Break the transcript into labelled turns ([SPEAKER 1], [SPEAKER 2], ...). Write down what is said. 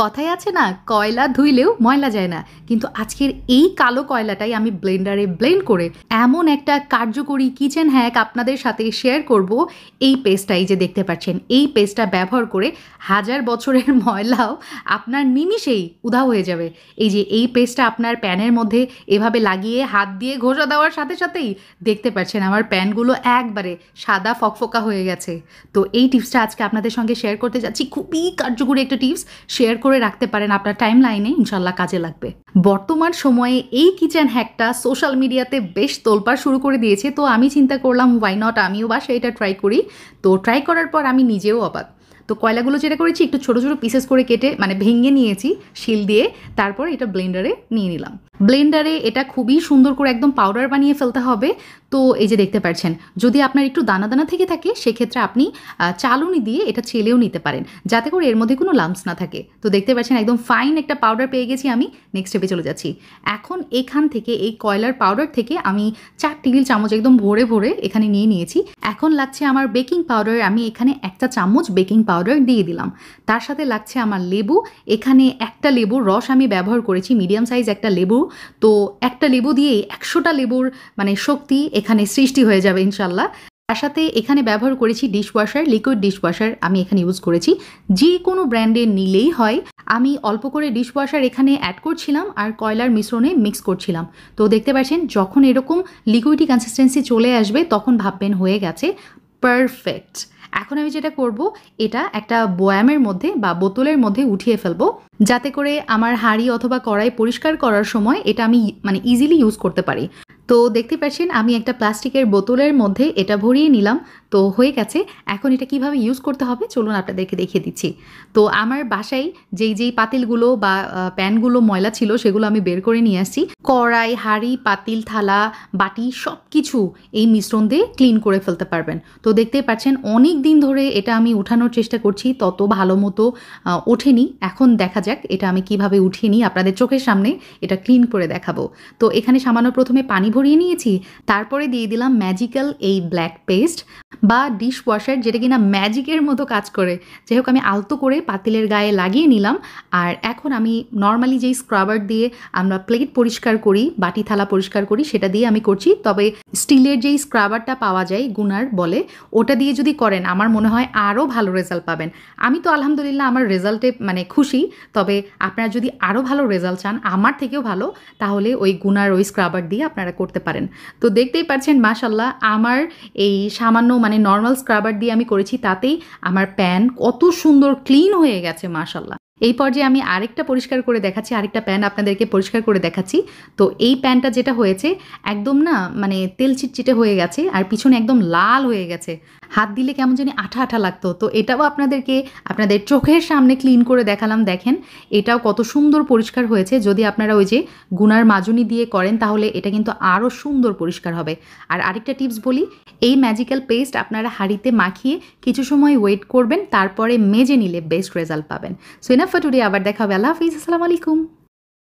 [SPEAKER 1] কথায় আছে না, কয়লা ধুইলেও ময়লা যায় না। কিন্তু আজকের এই কালো কয়লাটাই আমি ব্লেন্ডারে ব্লেন্ড করে এমন একটা কার্যকরী কিচেন হ্যাক আপনাদের সাথে শেয়ার করব। এই পেস্টটাই যে দেখতে পাচ্ছেন, এই পেস্টটা ব্যবহার করে হাজার বছরের ময়লাও আপনার নিমিষেই উধাও হয়ে যাবে। এই যে এই পেস্টটা আপনার প্যানের মধ্যে এভাবে লাগিয়ে হাত দিয়ে ঘষা দেওয়ার সাথে সাথেই দেখতে পাচ্ছেন আমার প্যানগুলো একবারে সাদা ফকফকা হয়ে গেছে। তো এই টিপসটা আজকে আপনাদের সঙ্গে শেয়ার করতে যাচ্ছি। খুবই কার্যকরী একটা টিপস, শেয়ার করে রাখতে পারেন আপনার টাইম লাইনে, ইনশাল্লাহ কাজে লাগবে। বর্তমান সময়ে এই কিচেন হ্যাকটা সোশ্যাল মিডিয়াতে বেশ তোলপাড় শুরু করে দিয়েছে। তো আমি চিন্তা করলাম ওয়াই নট আমিও বাসায় এটা ট্রাই করি। তো ট্রাই করার পর আমি নিজেও অবাক। তো কয়লাগুলো যেটা করেছি, একটু ছোটো ছোটো পিসেস করে কেটে মানে ভেঙে নিয়েছি শিল দিয়ে, তারপর এটা ব্লেন্ডারে নিয়ে নিলাম। ব্লেন্ডারে এটা খুবই সুন্দর করে একদম পাউডার বানিয়ে ফেলতে হবে। তো এই যে দেখতে পাচ্ছেন, যদি আপনার একটু দানা দানা থেকে থাকে সেক্ষেত্রে আপনি চালুনি দিয়ে এটা ছেলেও নিতে পারেন, যাতে করে এর মধ্যে কোনো লাম্পস না থাকে। তো দেখতে পাচ্ছেন একদম ফাইন একটা পাউডার পেয়ে গেছি আমি। নেক্সট স্টেপে চলে যাচ্ছি। এখন এখান থেকে এই কয়লার পাউডার থেকে আমি 4 টেবিল চামচ একদম ভরে ভরে এখানে নিয়ে নিয়েছি। এখন লাগছে আমার বেকিং পাউডার। আমি এখানে 1 চামচ বেকিং পাউডার দিয়ে দিলাম। তার সাথে লাগছে আমার লেবু। এখানে একটা লেবুর রস আমি ব্যবহার করেছি, মিডিয়াম সাইজ একটা লেবু। তো একটা লেবু দিয়েই 100টা লেবুর মানে শক্তি এখানে সৃষ্টি হয়ে যাবে ইনশাল্লাহ। তার সাথে এখানে ব্যবহার করেছি ডিশওয়াশার, লিকুইড ডিশওয়াশার আমি এখানে ইউজ করেছি। যে কোনো ব্র্যান্ডের নিলেই হয়। আমি অল্প করে ডিশওয়াশার এখানে অ্যাড করছিলাম আর কয়লার মিশ্রণে মিক্স করছিলাম। তো দেখতে পাচ্ছেন যখন এরকম লিকুইডি কনসিস্টেন্সি চলে আসবে তখন ভাববেন হয়ে গেছে, পারফেক্ট। এখন আমি যেটা করব, এটা একটা বয়ামের মধ্যে বা বোতলের মধ্যে উঠিয়ে ফেলবো, যাতে করে আমার হাঁড়ি অথবা কড়াই পরিষ্কার করার সময় এটা আমি মানে ইজিলি ইউজ করতে পারি। তো দেখতে পাচ্ছেন আমি একটা প্লাস্টিকের বোতলের মধ্যে এটা ভরিয়ে নিলাম। তো হয়ে গেছে। এখন এটা কিভাবে ইউজ করতে হবে চলুন আপনাদেরকে দেখিয়ে দিচ্ছি। তো আমার বাসায় যেই পাতিলগুলো বা প্যানগুলো ময়লা ছিল সেগুলো আমি বের করে নিয়ে আসছি। কড়াই, হাঁড়ি, পাতিল, থালা, বাটি সব কিছু এই মিশ্রণ দিয়ে ক্লিন করে ফেলতে পারবেন। তো দেখতেই পাচ্ছেন অনেক দিন ধরে এটা আমি উঠানোর চেষ্টা করছি, তত ভালো মতো ওঠেনি। এখন দেখা যাক এটা আমি কিভাবে উঠিয়ে নিই, আপনাদের চোখের সামনে এটা ক্লিন করে দেখাবো। তো এখানে সামান্য প্রথমে পানি ভরিয়ে নিয়েছি, তারপরে দিয়ে দিলাম ম্যাজিক্যাল এই ব্ল্যাক পেস্ট বা ডিশ ওয়াশার, যেটা কিনা ম্যাজিকের মতো কাজ করে। যাই হোক, আমি আলতো করে পাতিলের গায়ে লাগিয়ে নিলাম। আর এখন আমি নর্মালি যেই স্ক্রাবার দিয়ে আমরা প্লেট পরিষ্কার করি, বাটি থালা পরিষ্কার করি, সেটা দিয়ে আমি করছি। তবে স্টিলের যেই স্ক্রাবারটা পাওয়া যায়, গুনার বলে, ওটা দিয়ে যদি করেন আমার মনে হয় আরও ভালো রেজাল্ট পাবেন। আমি তো আলহামদুলিল্লাহ আমার রেজাল্টে মানে খুশি। তবে আপনারা যদি আরও ভালো রেজাল্ট চান, আমার থেকেও ভালো, তাহলে ওই গুনার ওই স্ক্রাবার দিয়ে আপনারা করতে পারেন। তো দেখতেই পাচ্ছেন মাশাল্লাহ আমার এই সামান্য মানে নর্মাল স্ক্রাবার দিয়ে আমি করেছি, তাতেই আমার প্যান কত সুন্দর ক্লিন হয়ে গেছে মাশাল্লাহ। এই পর্যায়ে আমি আরেকটা পরিষ্কার করে দেখাচ্ছি, আরেকটা প্যান আপনাদেরকে পরিষ্কার করে দেখাচ্ছি। তো এই প্যানটা যেটা হয়েছে একদম না মানে তেল চিটচিটে হয়ে গেছে আর পিছনে একদম লাল হয়ে গেছে, হাত দিলে কেমন জানি আঠা আঠা লাগতো। তো এটাও আপনাদেরকে আপনাদের চোখের সামনে ক্লিন করে দেখালাম। দেখেন এটাও কত সুন্দর পরিষ্কার হয়েছে। যদি আপনারা ওই যে গুনার মাজুনি দিয়ে করেন তাহলে এটা কিন্তু আরও সুন্দর পরিষ্কার হবে। আর আরেকটা টিপস বলি, এই ম্যাজিক্যাল পেস্ট আপনারা হাঁড়িতে মাখিয়ে কিছু সময় ওয়েট করবেন, তারপরে মেজে নিলে বেস্ট রেজাল্ট পাবেন। সো এনাফ ফর টুডে, আবার দেখা হবে। আল্লাহ হাফিজ, আসসালামু আলাইকুম।